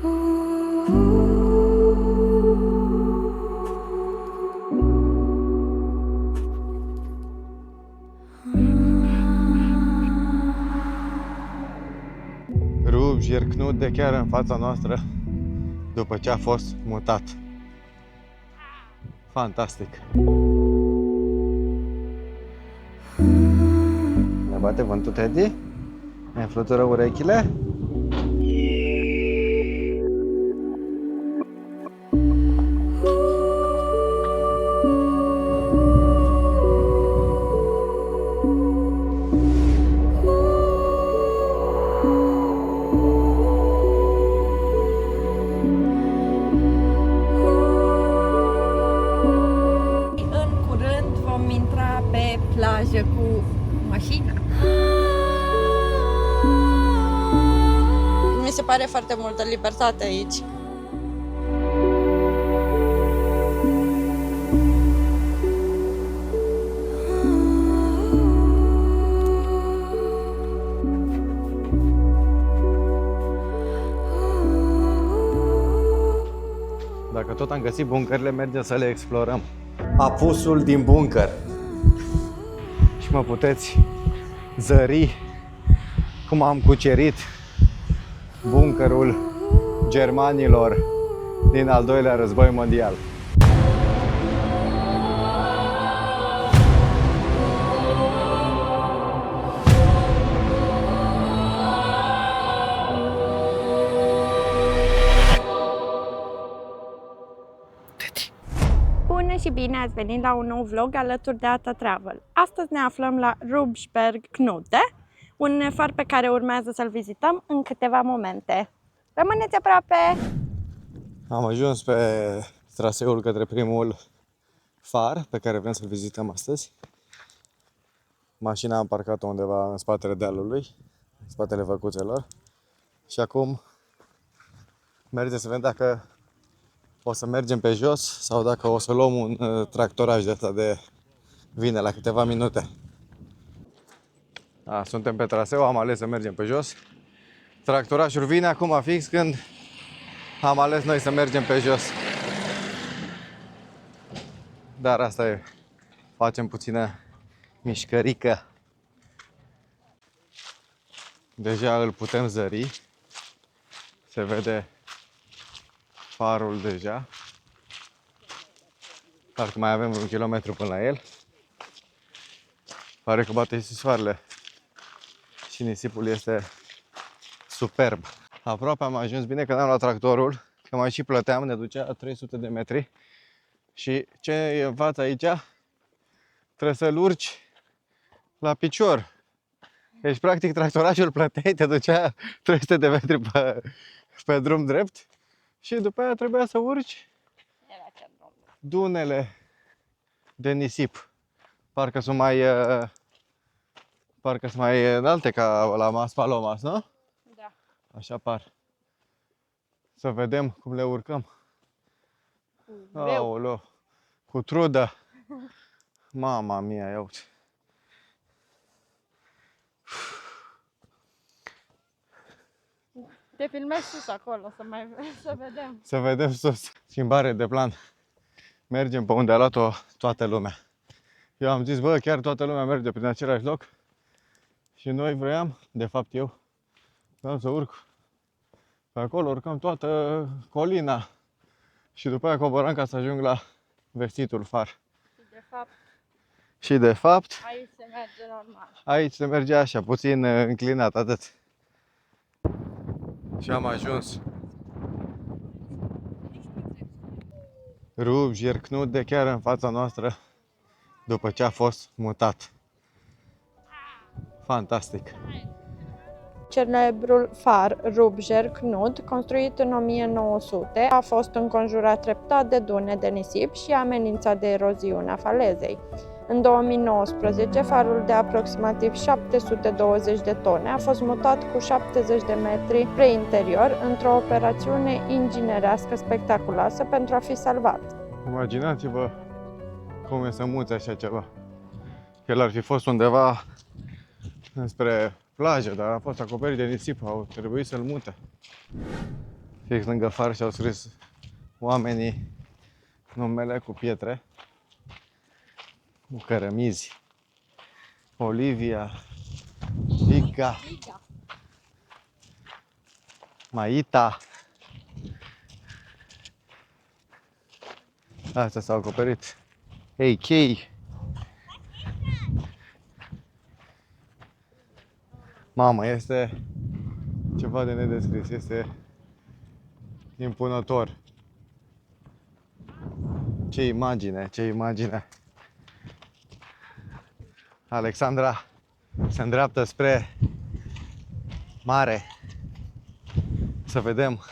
Rubjer Knut de chiar în fața noastră după ce a fost mutat. Fantastic! Ne bate vântul, Teddy? Ne flutură urechile? Pe plajă cu mașina. Mi se pare foarte multă libertate aici. Dacă tot am găsit buncările, mergem să le explorăm. Apusul din buncăr. Și mă puteți zări cum am cucerit buncărul germanilor din al doilea război mondial. Bună și bine ați venit la un nou vlog alături de Ata Travel. Astăzi ne aflăm la Rubjerg Knude, un far pe care urmează să-l vizităm în câteva momente. Rămâneți aproape! Am ajuns pe traseul către primul far pe care vrem să-l vizităm astăzi. Mașina am parcat-o undeva în spatele dealului, în spatele văcuțelor. Și acum mergem să vedem dacă o să mergem pe jos sau dacă o să luăm un tractoraj de ăsta de vine la câteva minute. Suntem pe traseu, am ales să mergem pe jos. Tractorajul vine acum fix când am ales noi să mergem pe jos. Dar asta e, facem puțină mișcărică. Deja îl putem zări. Se vede farul deja. Parcă mai avem un kilometru până la el. Pare că bate și soarele. Și nisipul este superb. Aproape am ajuns, bine că n-am luat tractorul, că mai și plăteam, ne ducea 300 de metri. Și ce e în fața aici? Trebuie să-l urci la picior. Deci practic tractorajul plăteai, te ducea 300 de metri pe drum drept. Și după aia trebuia să urci dunele de nisip. Parcă sunt mai înalte ca la Maspalomas, nu? Da. Așa par. Să vedem cum le urcăm. Aoleu, cu trudă. Mama mia, ia uite. Te filmezi sus acolo, să vedem. Să vedem sus. Schimbare de plan. Mergem pe unde a luat-o toată lumea. Eu am zis, bă, chiar toată lumea merge prin același loc. Și noi vroiam, de fapt eu, vreau să urc pe acolo, urcăm toată colina. Și după aia coboram ca să ajung la vestitul far. Și de fapt, Aici se merge normal. Aici se merge așa, puțin înclinat, atât. Și am ajuns. Rubjerg Knude chiar în fața noastră după ce a fost mutat. Fantastic! Celebrul far Rubjerg Knude, construit în 1900, a fost înconjurat treptat de dune de nisip și amenințat de eroziunea falezei. În 2019, farul de aproximativ 720 de tone a fost mutat cu 70 de metri spre interior într-o operațiune inginerească spectaculoasă pentru a fi salvat. Imaginați-vă cum e să muți așa ceva. El ar fi fost undeva înspre plajă, dar a fost acoperit de nisip, au trebuit să-l mute. Fix lângă far și au scris oamenii numele cu pietre, cu cărămizi. Olivia, Ica, Maita. Astea s-au acoperit. AK. Mamă, este ceva de nedescris, este impunător. Ce imagine, ce imagine. Alexandra se îndreaptă spre mare. Să vedem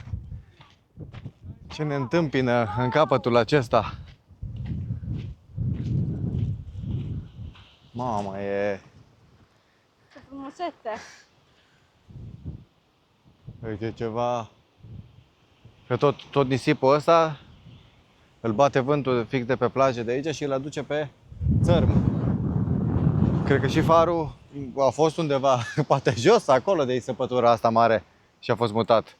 ce ne întâmpină în capătul acesta. Mamă, e... Ce frumusețe! Uite ceva... Că tot nisipul ăsta îl bate vântul fix de pe plajă de aici și îl aduce pe țărm. Cred că și farul a fost undeva, poate jos, acolo de săpătura asta mare și a fost mutat.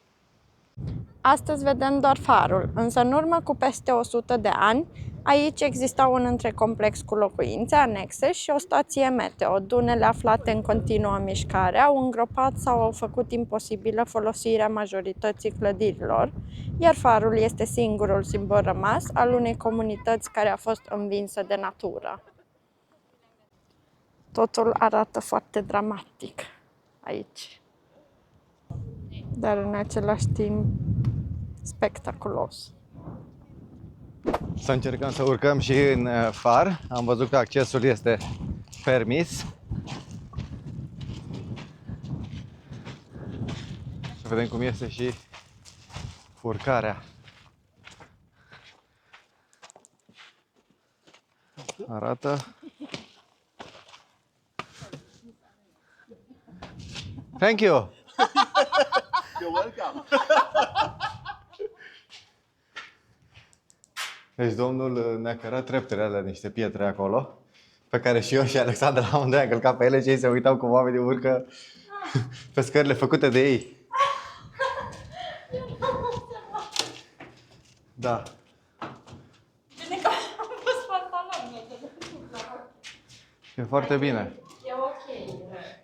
Astăzi vedem doar farul, însă în urmă cu peste 100 de ani, aici exista un întreg complex cu locuințe anexe și o stație meteo. Dunele aflate în continuă mișcare au îngropat sau au făcut imposibilă folosirea majorității clădirilor, iar farul este singurul simbol rămas al unei comunități care a fost învinsă de natură. Totul arată foarte dramatic aici, dar în același timp spectaculos. Să încercăm să urcăm și în far. Am văzut că accesul este permis. Să vedem cum este și urcarea. Arată. Thank you. You're welcome. Deci domnul ne-a cărat treptele alea, niște pietre acolo, pe care și eu și Alexandra amândoi am călcat pe ele și ei se uitau cum oamenii urcă pe scările făcute de ei. Da. Bine că am pus pantaloni. E foarte bine. E ok.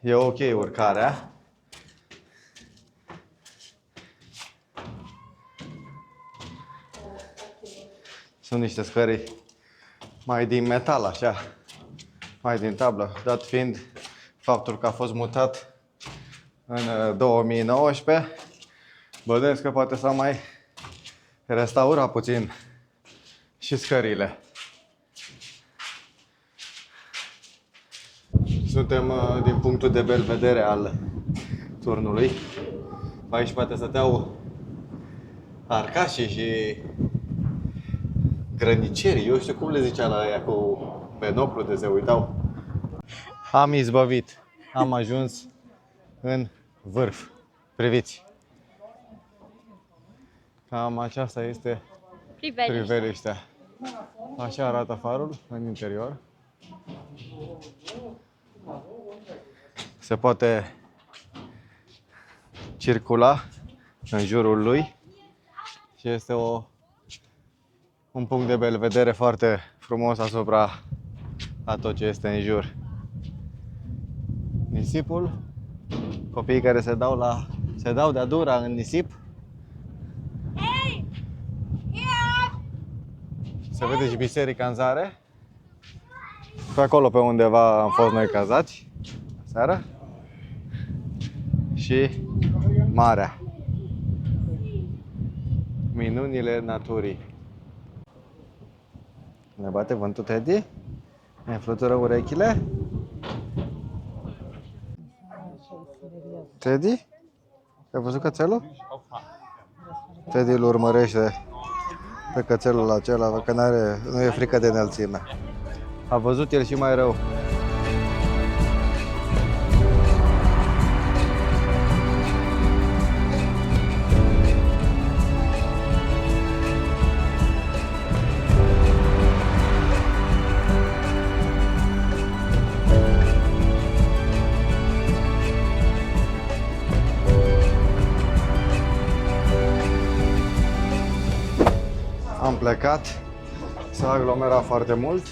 E ok urcarea. Sunt niște scări mai din metal, așa, mai din tablă, dat fiind faptul că a fost mutat în 2019. Bănuiesc că poate s-a mai restaurat puțin și scările. Suntem din punctul de belvedere al turnului. Aici poate stăteau arcașii și grănicerii, eu știu cum le zicea la aia cu binoclu de se uitau. Am izbăvit, am ajuns în vârf. Priviți! Cam aceasta este priveliștea. Așa arată farul în interior. Se poate circula în jurul lui și este un punct de belvedere foarte frumos asupra a tot ce este în jur. Nisipul, copiii care se dau de-a dura în nisip. Se vede și biserica în zare. Pe acolo pe undeva am fost noi cazați seara. Și marea. Minunile naturii. Ne bate vântul, Teddy? Ne flutură urechile? Teddy? Ai văzut cățelul? Teddy îl urmărește pe cățelul acela, că nu e frică de înălțime. A văzut el și mai rău. Am plecat. S-a aglomerat foarte mult.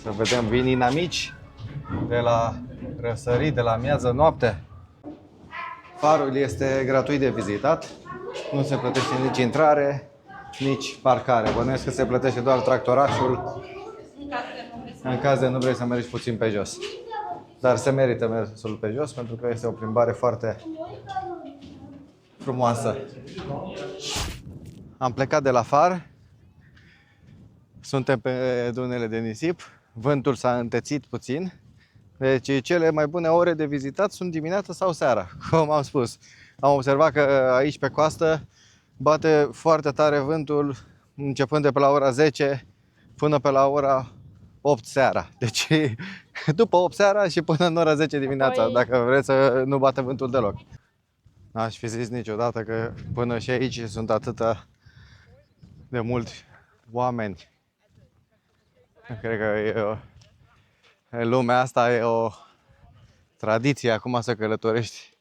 Să vedem, vin inamici de la răsărit, de la miază noapte. Farul este gratuit de vizitat. Nu se plătește nici intrare, nici parcare. Bănuiesc că se plătește doar tractorașul în caz de nu vrei să mergi puțin pe jos. Dar se merită mersul pe jos pentru că este o plimbare foarte frumoasă. Am plecat de la far. Suntem pe dunele de nisip. Vântul s-a întețit puțin. Deci cele mai bune ore de vizitat sunt dimineața sau seara, cum am spus. Am observat că aici pe coastă bate foarte tare vântul începând de pe la ora 10 până pe la ora 8 seara. Deci după 8 seara și până în ora 10 dimineața, dacă vreți să nu bate vântul deloc. N-aș fi zis niciodată că până și aici sunt atâta de mulți oameni. Cred că lumea asta e o tradiție acum să călătorești.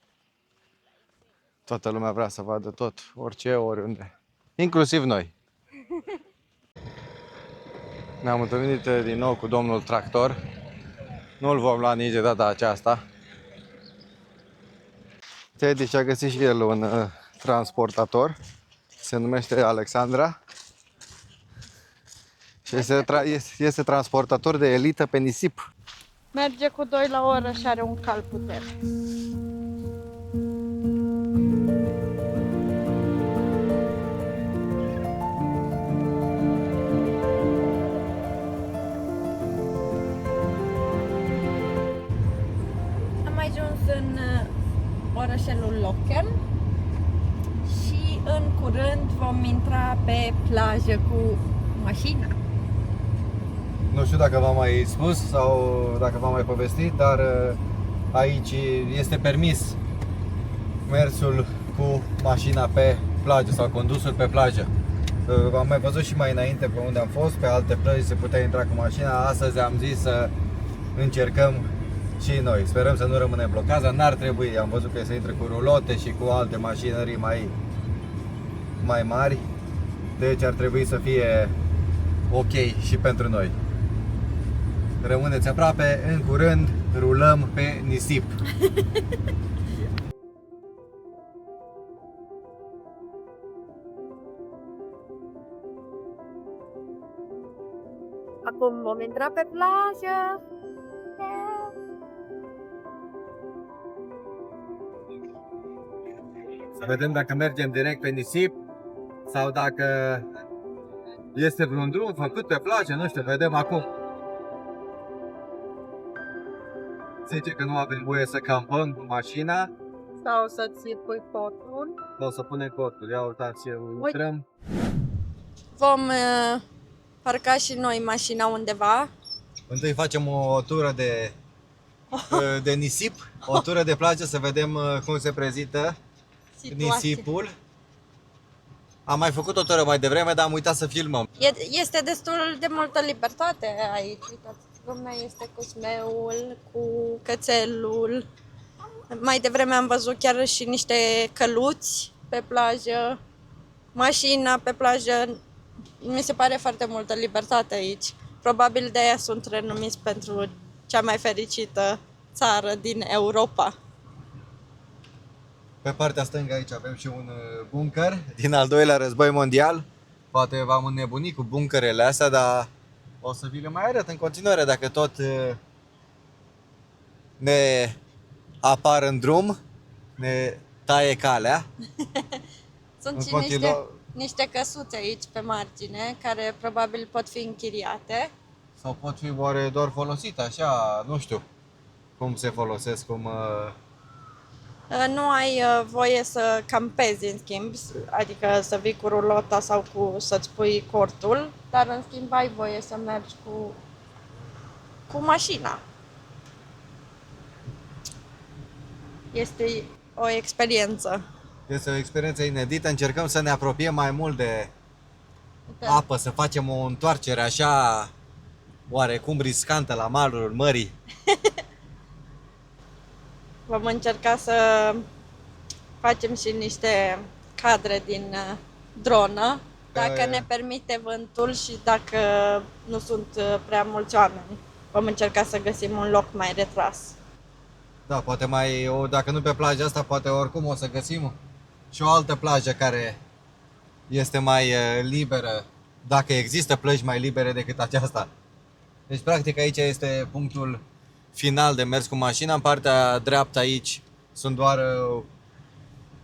Toată lumea vrea să vadă tot, orice, oriunde. Inclusiv noi. Ne-am întâlnit din nou cu domnul tractor. Nu-l vom lua nici de data aceasta. Teddy și-a găsit și el un transportator. Se numește Alexandra. Și este transportator de elită pe nisip. Merge cu 2 la oră și are un cal putere. Am ajuns în orășelul Locken și în curând vom intra pe plajă cu mașina. Nu știu dacă v-am mai spus sau dacă v-am mai povestit, dar aici este permis mersul cu mașina pe plajă sau condusul pe plajă. Am mai văzut și mai înainte pe unde am fost, pe alte plăji se putea intra cu mașina. Astăzi am zis să încercăm și noi. Sperăm să nu rămânem blocați, dar n-ar trebui. Am văzut că se intră cu rulote și cu alte mașinării mai mari. Deci ar trebui să fie ok și pentru noi. Rămâneți aproape, în curând rulăm pe nisip. Acum vom intra pe plajă. Să vedem dacă mergem direct pe nisip sau dacă este vreun drum făcut pe plajă, nu știu, vedem acum. Zice că nu avem voie să campăm cu mașina Sau să-ți pui potul. sau să punem cotul. Ia uitați, intrăm. Vom parca și noi mașina undeva. Întâi facem o tură de nisip, o tură de plajă să vedem cum se prezintă nisipul. Am mai făcut o tură mai devreme, dar am uitat să filmăm. Este destul de multă libertate aici. Uitați, lumea este cu smeul, cu cățelul. Mai devreme am văzut chiar și niște căluți pe plajă. Mașina pe plajă. Mi se pare foarte multă libertate aici. Probabil de aia sunt renumiți pentru cea mai fericită țară din Europa. Pe partea stângă aici avem și un bunker din al doilea război mondial. Poate v-am înnebunit cu bunkerele astea, dar o să vi le mai arăt în continuare dacă tot ne apar în drum, ne taie calea. Sunt și niște căsuțe aici pe margine, care probabil pot fi închiriate. Sau pot fi oare doar folosite așa, nu știu cum se folosesc, Nu ai voie să campezi, în schimb, adică să vii cu rulota sau să-ți pui cortul, dar în schimb ai voie să mergi cu mașina. Este o experiență. Este o experiență inedită, încercăm să ne apropiem mai mult de apă, să facem o întoarcere așa oarecum riscantă la malul mării. Vom încerca să facem și niște cadre din dronă Dacă ne permite vântul și dacă nu sunt prea mulți oameni, vom încerca să găsim un loc mai retras. Da, poate dacă nu pe plaja asta, poate oricum o să găsim și o altă plajă care este mai liberă, dacă există plăji mai libere decât aceasta. Deci, practic, aici este punctul final de mers cu mașina. În partea dreaptă aici sunt doar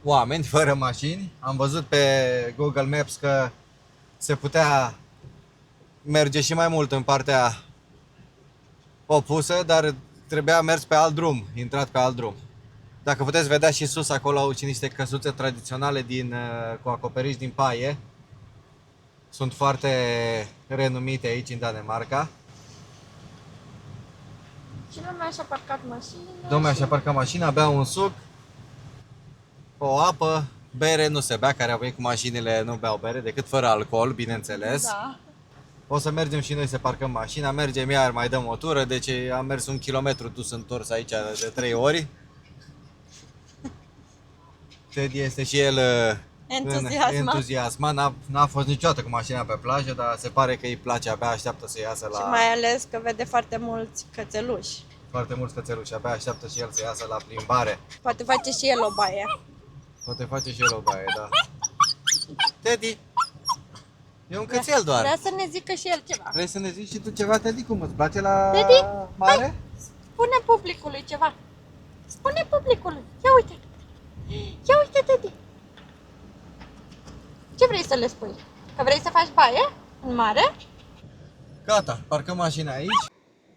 oameni fără mașini. Am văzut pe Google Maps că se putea merge și mai mult în partea opusă, dar trebuia mers pe alt drum, intrat pe alt drum. Dacă puteți vedea și sus, acolo au și niște căsuțe tradiționale cu acoperiș din paie. Sunt foarte renumite aici în Danemarca. Și lumea și-a parcat mașina. Domnul și-a parcat mașina, bea un suc, o apă, bere nu se bea, care au venit cu mașinile nu beau bere, decât fără alcool, bineînțeles. Da. O să mergem și noi să parcăm mașina, mergem iar, mai dăm o tură, deci am mers 1 kilometru dus întors aici de 3 ori. Teddy este și el entuziasmat, n-a fost niciodată cu mașina pe plajă, dar se pare că îi place, abia așteaptă să iasă la... Și mai ales că vede foarte mulți cățeluși. Foarte mulți cățeluși, abia așteaptă și el să iasă la plimbare. Poate face și el o baie. Poate face și el o baie, da. Teddy! E un cățel doar. Vrea să ne zică și el ceva. Vrei să ne zici și tu ceva, Teddy? Cum îți place la Teddy, mare? Spune publicului ceva. Spune publicului. Ia uite. Ia uite, Teddy. Ce vrei să le spui? Că vrei să faci baie în mare? Gata, parcăm mașina aici.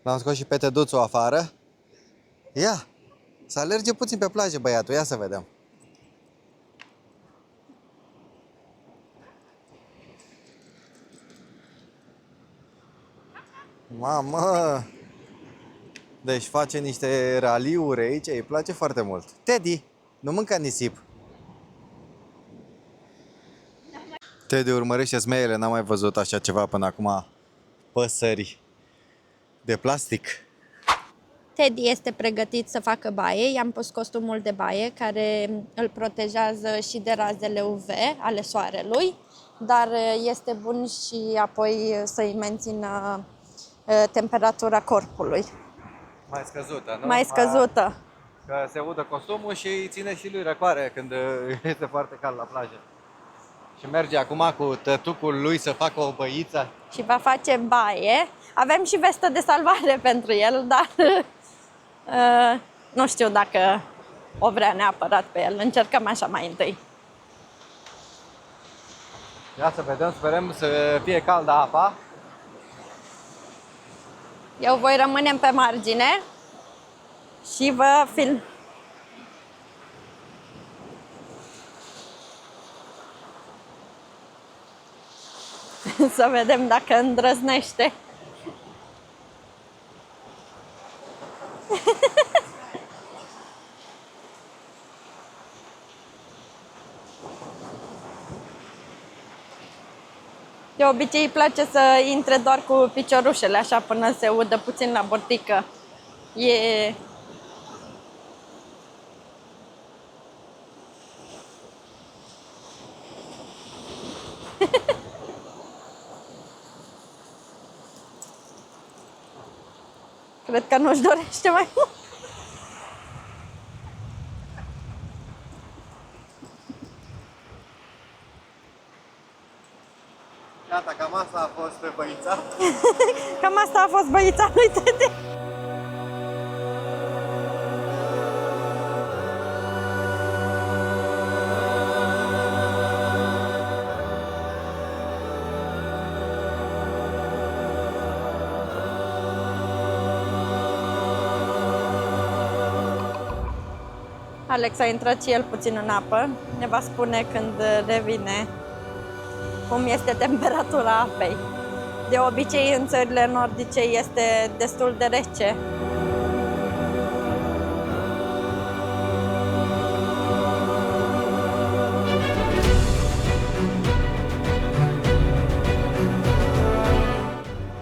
L-am scos și pe Teduțu afară. Ia, să alerge puțin pe plajă băiatul, ia să vedem. Mamă! Deci face niște raliuri aici, îi place foarte mult. Teddy, nu mânca nisip. Teddy urmărește zmeile, n-am mai văzut așa ceva până acum. Păsări de plastic. Teddy este pregătit să facă baie. I-am pus costumul de baie care îl protejează și de razele UV ale soarelui, dar este bun și apoi să-i mențină temperatura corpului. Mai scăzută, nu? Mai scăzută. Că se udă costumul și îi ține și lui răcoare când este foarte cald la plajă. Și merge acum cu tătucul lui să facă o băiță. Și va face baie. Avem și vestă de salvare pentru el, dar nu știu dacă o vrea neapărat pe el. Încercăm așa mai întâi. Ia să vedem, sperăm să fie caldă apa. Eu voi rămâne pe margine și vă film. Să vedem dacă îndrăznește. De obicei îi place să intre doar cu piciorușele, așa, până se udă puțin la bortică. E... Cred că nu-și dorește mai mult. Gata, cam asta a fost băița. Cam asta a fost băița lui Teddy. Alex a intrat și el puțin în apă. Ne va spune când revine cum este temperatura apei. De obicei, în țările nordice este destul de rece.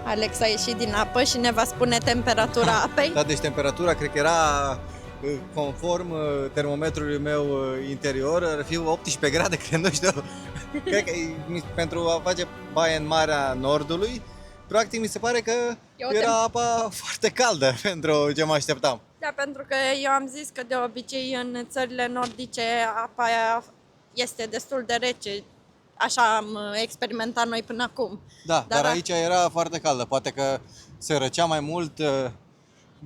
Alex a ieșit din apă și ne va spune temperatura apei. Da, deci temperatura cred că era conform termometrului meu interior, ar fi 18 grade, cred, nu știu. Cred că pentru a face baie în Marea Nordului, practic mi se pare că era apa foarte caldă pentru ce mă așteptam. Da, pentru că eu am zis că de obicei în țările nordice apa aia este destul de rece. Așa am experimentat noi până acum. Da, dar aici era foarte caldă. Poate că se răcea mai mult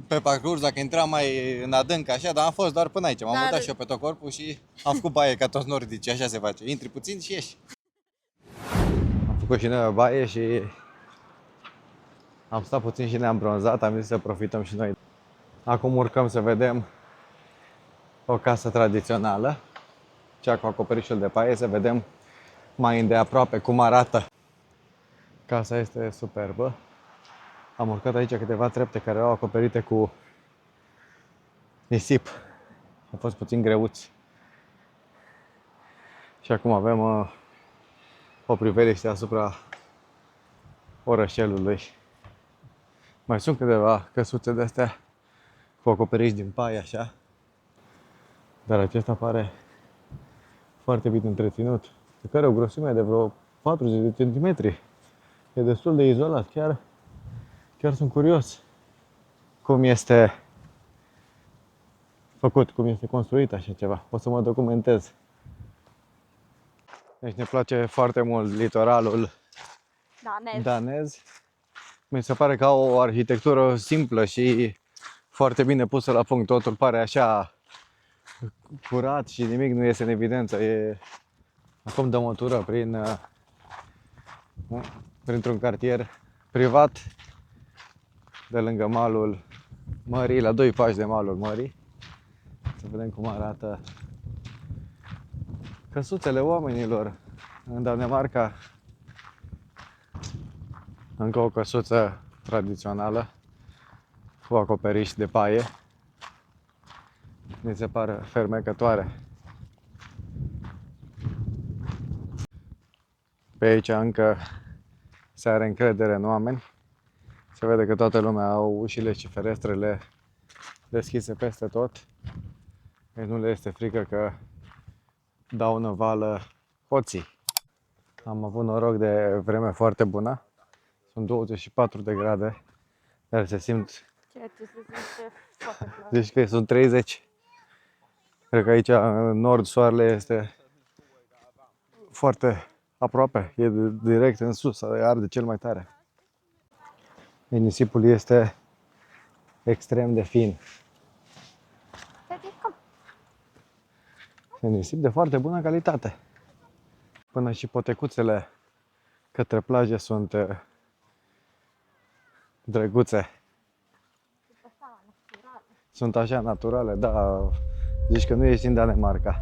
pe parcurs, dacă intram mai în adânc așa, dar am fost doar până aici. M-am mutat și eu pe tot corpul și am făcut baie ca toți nordici, așa se face. Intri puțin și ieși. Am făcut și noi o baie și am stat puțin și ne-am bronzat, am zis să profităm și noi. Acum urcăm să vedem o casă tradițională, cea cu acoperișul de paie, să vedem mai îndeaproape cum arată. Casa este superbă. Am urcat aici câteva trepte care erau acoperite cu nisip. A fost puțin greuți. Și acum avem o priveliște asupra orășelului. Mai sunt câteva căsuțe de astea cu acoperiș din paie așa. Dar acesta pare foarte bine întreținut. De care o grosime de vreo 40 de centimetri. E destul de izolat. Chiar sunt curios cum este făcut, cum este construit așa ceva. O să mă documentez. Deci ne place foarte mult litoralul danez. Mi se pare că au o arhitectură simplă și foarte bine pusă la punct. Totul pare așa curat și nimic nu iese în evidență. Acum dăm o tură printr-un cartier privat de lângă malul mării, la 2 pași de malul mării. Să vedem cum arată căsuțele oamenilor în Danemarca. Încă o căsuță tradițională cu acoperiș de paie. Mi se pare fermecătoare. Pe aici încă se are încredere în oameni. Se vede că toată lumea au ușile și ferestrele deschise peste tot. Deci nu le este frică că dau năvală hoții. Am avut noroc de vreme foarte bună. Sunt 24 de grade, dar se simt. Ceea ce se simte foarte clar. Deci că sunt 30. Cred că aici în nord soarele este foarte aproape, e direct în sus, arde cel mai tare. Nisipul este extrem de fin. E nisip de foarte bună calitate. Până și potecuțele către plaje sunt drăguțe. Sunt așa naturale, da. Zici că nu ești în Danemarca.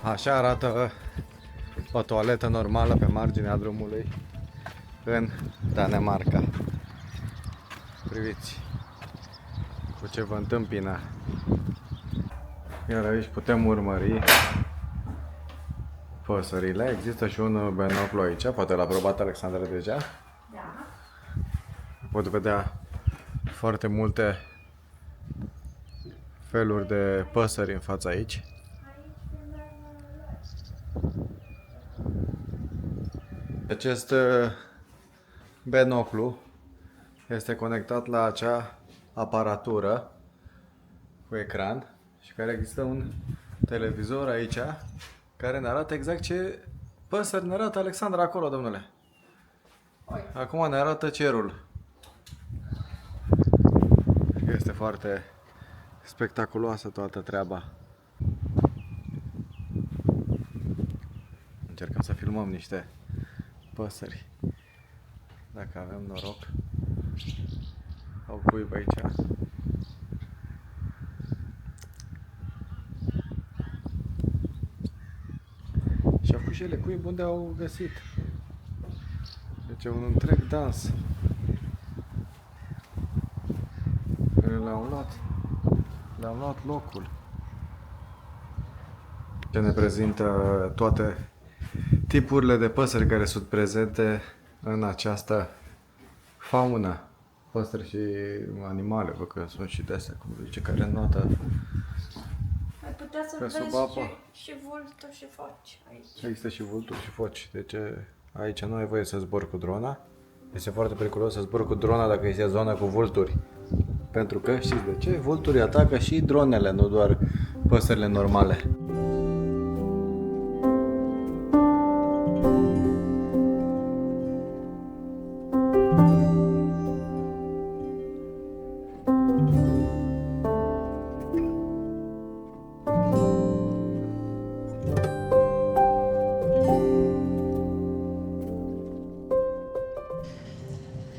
Așa arată o toaletă normală pe marginea drumului în Danemarca. Priviți cu ce vă întâmpină. Iar aici putem urmări păsările. Există și un binoclu aici, poate l-a probat Alexandra deja. Da. Pot vedea foarte multe feluri de păsări în fața aici. Acest binoclu este conectat la acea aparatură cu ecran și care există un televizor aici care ne arată exact ce păsări ne arată Alexandra acolo, domnule. Acum ne arată cerul. Este foarte spectaculoasă toată treaba. Încercăm să filmăm niște păsări. Dacă avem noroc. Au cuib aici. Și au făcut și ele cuib unde au găsit. Deci e un întreg dans. Le-am luat locul. Ce ne prezintă toate tipurile de păsări care sunt prezente în această faună. Păsări și animale, văd că sunt și de-astea, cum zice, care înotă Ai putea să pe vezi sub apă. și vulturi și foci aici. Există și vulturi și foci, deci aici nu ai voie să zbori cu drona. Este foarte periculos să zbori cu drona dacă este zona cu vulturi. Pentru că, știți de ce? Vulturii atacă și dronele, nu doar păsările normale.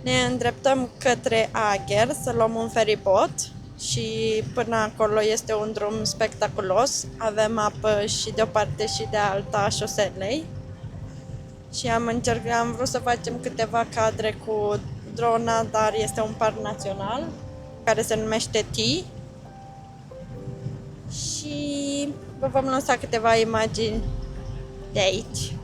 Ne îndreptăm către Agher să luăm un feribot și până acolo este un drum spectaculos. Avem apă și de o parte și de alta a șoselei. Și am vrut să facem câteva cadre cu drona, dar este un parc național care se numește Ti. Și vă vom lăsa câteva imagini de aici.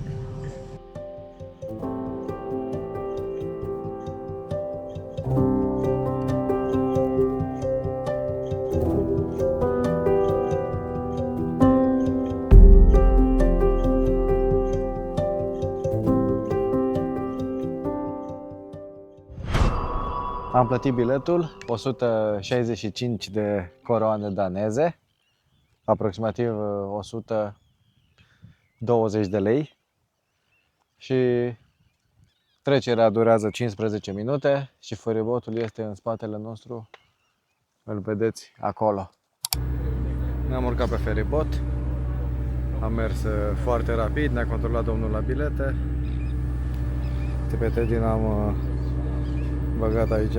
Am plătit biletul, 165 de coroane daneze, aproximativ 120 de lei și trecerea durează 15 minute și feribotul este în spatele nostru, îl vedeți acolo. Ne-am urcat pe feribot, am mers foarte rapid, ne-a controlat domnul la bilete, Tibetedin am băgat aici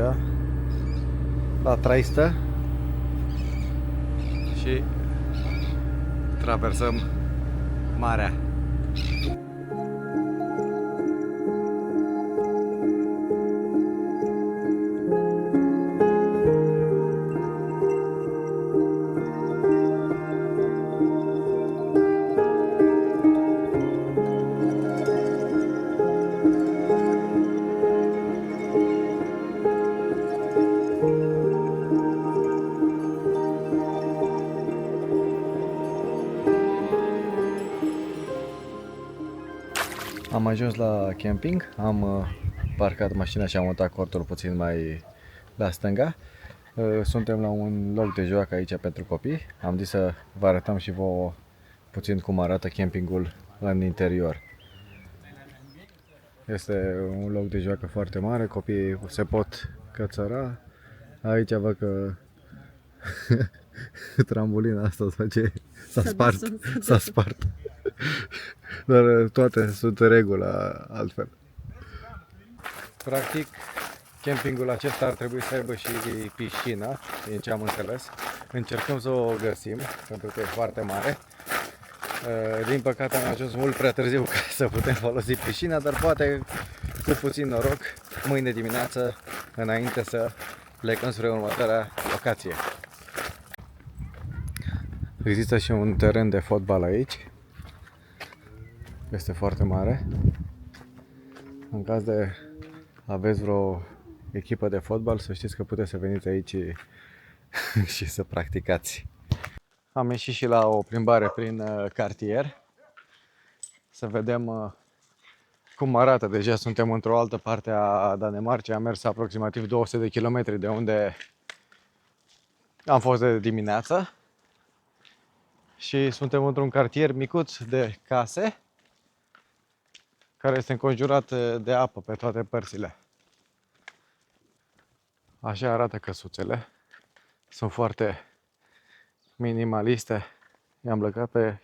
la traistă și traversăm marea. Am ajuns la camping, am parcat mașina și am mutat cortul puțin mai la stânga. Suntem la un loc de joacă aici pentru copii. Am zis să vă arătăm și vouă puțin cum arată campingul în interior. Este un loc de joacă foarte mare, copiii se pot cățăra. Aici văd că trambolina asta s-a spart. Dar toate sunt în regulă altfel. Practic, campingul acesta ar trebui să aibă și piscină, din ce am înțeles. Încercăm să o găsim, pentru că e foarte mare. Din păcate am ajuns mult prea târziu ca să putem folosi piscina, dar poate cu puțin noroc, mâine dimineață, înainte să plecăm spre următoarea locație. Există și un teren de fotbal aici. Este foarte mare. În caz de aveți vreo echipă de fotbal, să știți că puteți să veniți aici și să practicați. Am ieșit și la o plimbare prin cartier. Să vedem cum arată. Deja suntem într-o altă parte a Danemarcei. Am mers aproximativ 200 de kilometri de unde am fost de dimineață. Și suntem într-un cartier micuț de case care este înconjurat de apă pe toate părțile. Așa arată căsuțele. sunt foarte minimaliste. I-am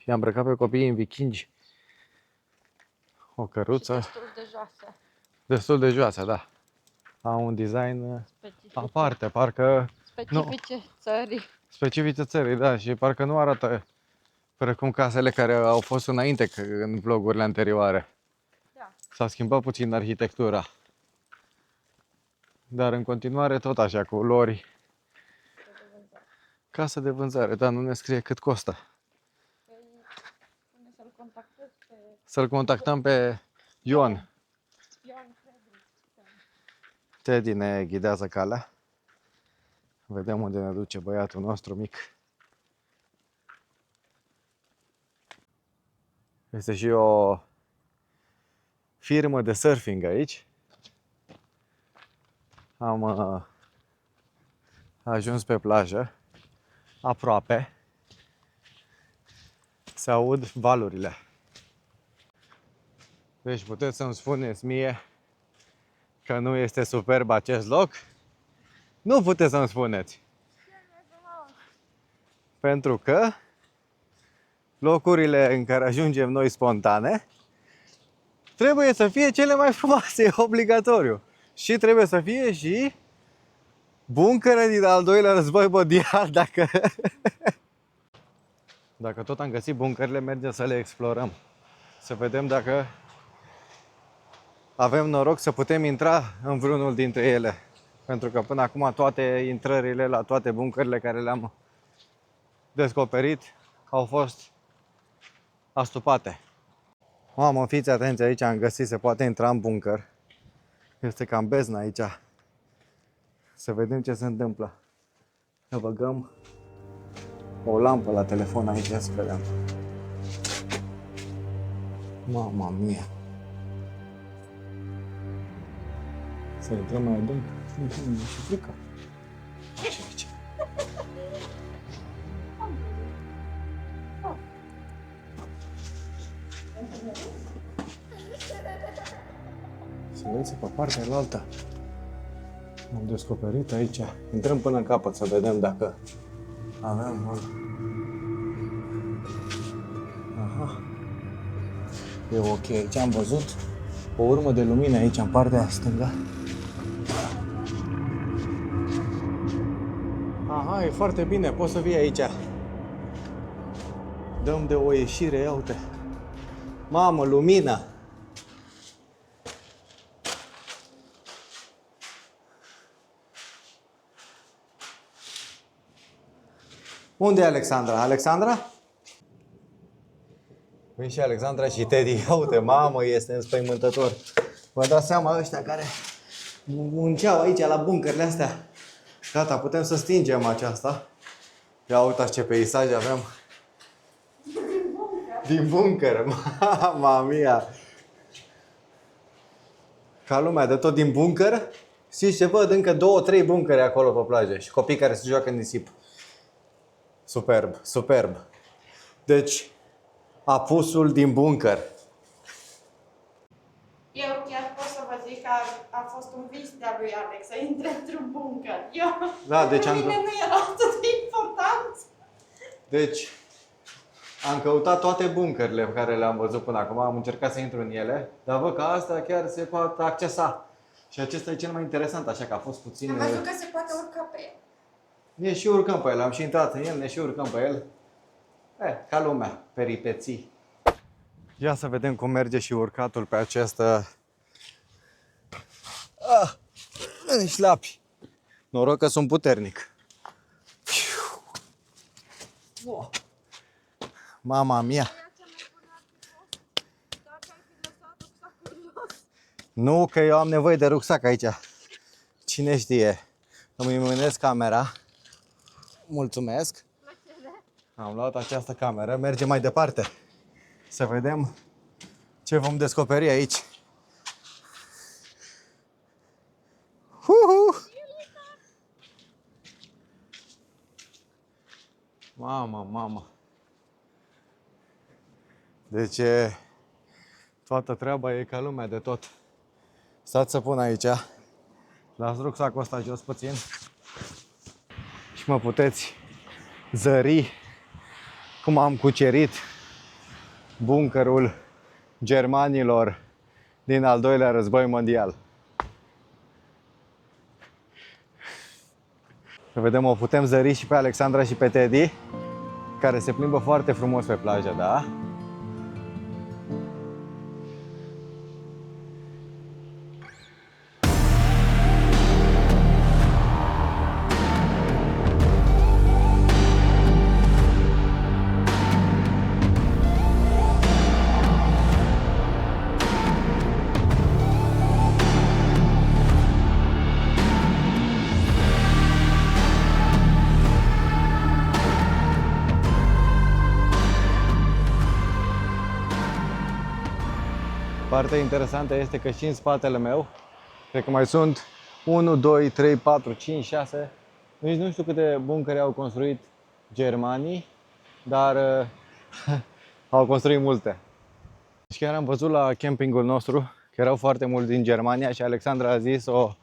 îmbrăcat pe copiii în vikingi. O căruță Destul de joasă. destul de joasă, da. Au un design aparte, parcă Specifice țării. specifice țării, da, și parcă nu arată precum casele care au fost înainte în vlogurile anterioare. Da. S-a schimbat puțin arhitectura. Dar în continuare tot așa, culori. Casă de vânzare, da, nu ne scrie cât costă. Să-l contactez pe Să-l contactăm pe Ion. Ion Frederic. Teddy ne ghidează calea. Vedem unde ne duce băiatul nostru mic. Este și o firmă de surfing aici. Am ajuns pe plajă, aproape. Se aud valurile. Deci puteți să-mi spuneți mie că nu este superb acest loc? Nu puteți să-mi spuneți. Pentru că locurile în care ajungem noi spontane trebuie să fie cele mai frumoase, e obligatoriu. Și trebuie să fie și buncăre din al doilea război mondial, dacă tot am găsit buncările, mergem să le explorăm. Să vedem dacă avem noroc să putem intra în vreunul dintre ele. Pentru că până acum toate intrările la toate buncările care le-am descoperit au fost astupate. Mamă, fiți atenți, aici am găsit, se poate intra în buncăr. Este cam beznă aici. Să vedem ce se întâmplă. Să băgăm o lampă la telefon aici, să vedem. Mama mia! Să intrăm mai adânc. Mi-e și frică. Ce aici? Să vedeți pe partea alaltă. Am descoperit aici. Intrăm până în capăt să vedem dacă avem un... Aha. E ok. Aici am văzut o urmă de lumină aici în partea stângă. Aha, e foarte bine. Poți să vii aici. Dăm de o ieșire, ia uite. Mamă, lumină! Unde e Alexandra? Alexandra? Vin și Alexandra și Teddy. Ia uite, mamă, este înspăimântător. Vă dați seama ăștia care munceau aici la buncările astea. Gata, putem să stingem aceasta. Ia uitați ce peisaj avem. Din buncăr. Mama mia. Ca lumea de tot din buncăr. Și se văd încă 2-3 buncăre acolo pe plajă. Și copii care se joacă în nisip. Superb, superb. Deci, apusul din buncăr. Eu chiar pot să vă zic că a fost un vis de-a lui Alex să intre într-un buncăr. Da, deci pentru mine nu era atât de important. Deci, am căutat toate buncările pe care le-am văzut până acum, am încercat să intru în ele, dar văd că astea chiar se pot accesa. Și acesta e cel mai interesant, așa că a fost puțin... Am văzut că se poate urca pe el. Ne și urcăm pe el, am și intrat în el, ne și urcăm pe el. Ca lumea, peripeții. Ia să vedem cum merge și urcatul pe această... În șlapi. Noroc că sunt puternic. Mama mia! Nu, că eu am nevoie de rucsac aici. Cine știe? Îmi mânesc camera. Mulțumesc. Am luat această cameră. Mergem mai departe. Să vedem ce vom descoperi aici. Mama, mama. Deci toată treaba e ca lumea de tot. Stați să pun aici. Las rucsacul ăsta jos puțin. Și și mă puteți zări cum am cucerit buncărul germanilor din al doilea război mondial. Să vedem, o putem zări și pe Alexandra și pe Teddy, care se plimbă foarte frumos pe plajă, da? Partea interesantă este că și în spatele meu, cred că mai sunt 1, 2, 3, 4, 5, 6, nici nu știu câte buncăre au construit germanii, dar au construit multe. Și chiar am văzut la campingul nostru că erau foarte mulți din Germania și Alexandra a zis o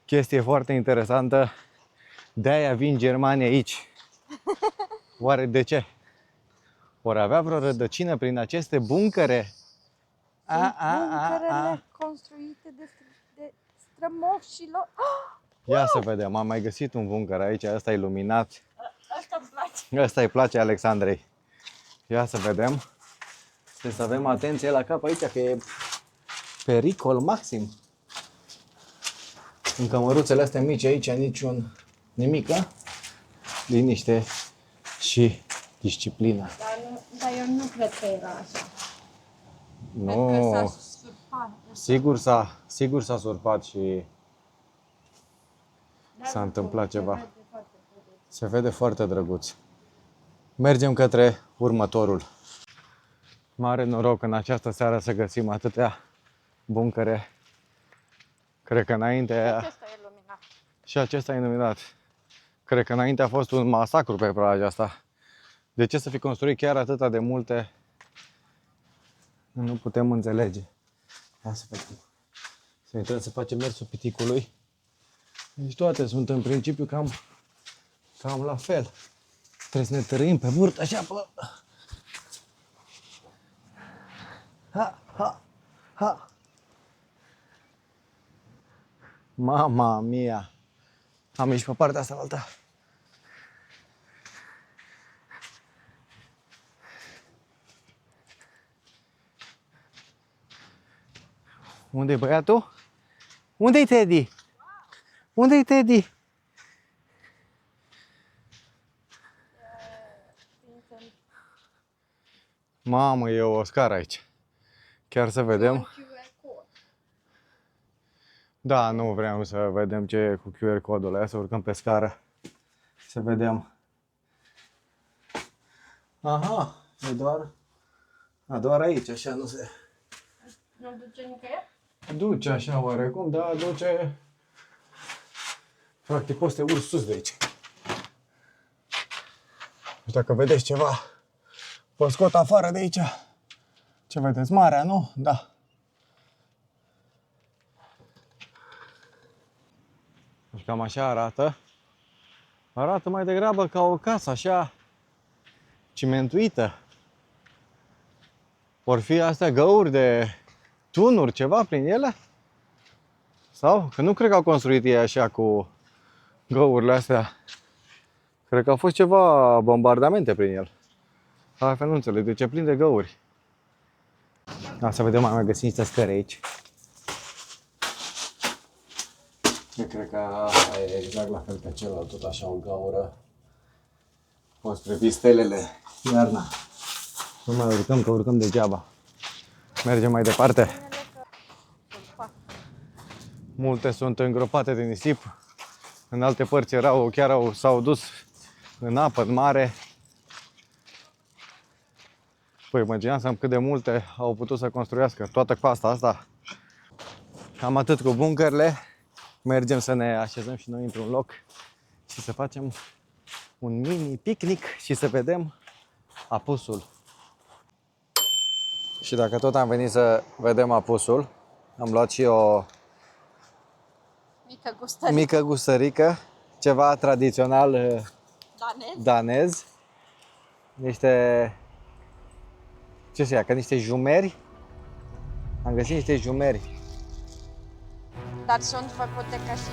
chestie foarte interesantă. De-aia vin Germania aici. Oare de ce? Ori avea vreo rădăcină prin aceste buncăre? Buncărele construite de strămoșilor. Ia să vedem, am mai găsit un buncăr aici, ăsta e iluminat. Asta îmi place. Ăsta îi place Alexandrei. Ia să vedem. Trebuie să avem atenție la cap aici, că e pericol maxim. În cămăruțele astea mici aici, nimic, a? Liniște și disciplină. Dar eu nu cred că era așa. Nu, Cred că s-a surpat. sigur s-a surpat și Dar s-a nu întâmplat se ceva. vede foarte frumos. Se vede foarte drăguț. Mergem către următorul. Mare noroc în această seară să găsim atâtea buncăre. Cred că înainte... Acesta e luminat. Și acesta e iluminat. Cred că înainte a fost un masacru pe plaja asta. De ce să fi construit chiar atâta de multe? Nu putem înțelege. Hai să vedem. Să intrăm să facem mersul piticului. Deci toate sunt în principiu cam la fel. Trebuie să ne tărâim pe burtă așa pe... Ha, ha, ha. Mama mia. Am ieșit pe partea asta alta. Unde-i băiatul? Unde-i Teddy? Unde-i Teddy? Mamă, e o scară aici. Chiar să vedem. Da, nu vreau să vedem ce e cu QR codul ăla, să urcăm pe scară. Să vedem. Aha, e doar aici, așa nu se... Nu duce nicăieri? Duce așa oarecum, da, duce... Practic poți să te urci sus de aici. Și dacă vedeți ceva, vă scot afară de aici. Ce vedeți? Marea, nu? Da. Și cam așa arată. Arată mai degrabă ca o casă așa cimentuită. Vor fi astea găuri de tunuri, ceva prin ele? Sau? Că nu cred că au construit ei așa cu găurile astea. Cred că au fost ceva bombardamente prin el. Altfel nu înțeleg de ce plin de găuri. Da, să vedem, mai găsim niște scări aici. Eu cred că e exact la fel ca celălalt, tot așa o gaură. Poți privi stelele iarna. Nu mai urcăm, că urcăm degeaba. Mergem mai departe. Multe sunt îngropate de nisip. În alte părți s-au dus în apă, în mare. Păi imaginează-mi cât de multe au putut să construiască toată coasta asta. Cam atât cu buncările. Mergem să ne așezăm și noi într-un loc și să facem un mini picnic și să vedem apusul. Și dacă tot am venit să vedem apusul, am luat și o Mică gustărică. mică gustărică, ceva tradițional danez. Niște, ce să ia, ca niște jumeri. Am găsit niște jumeri. Dar sunt făcute ca și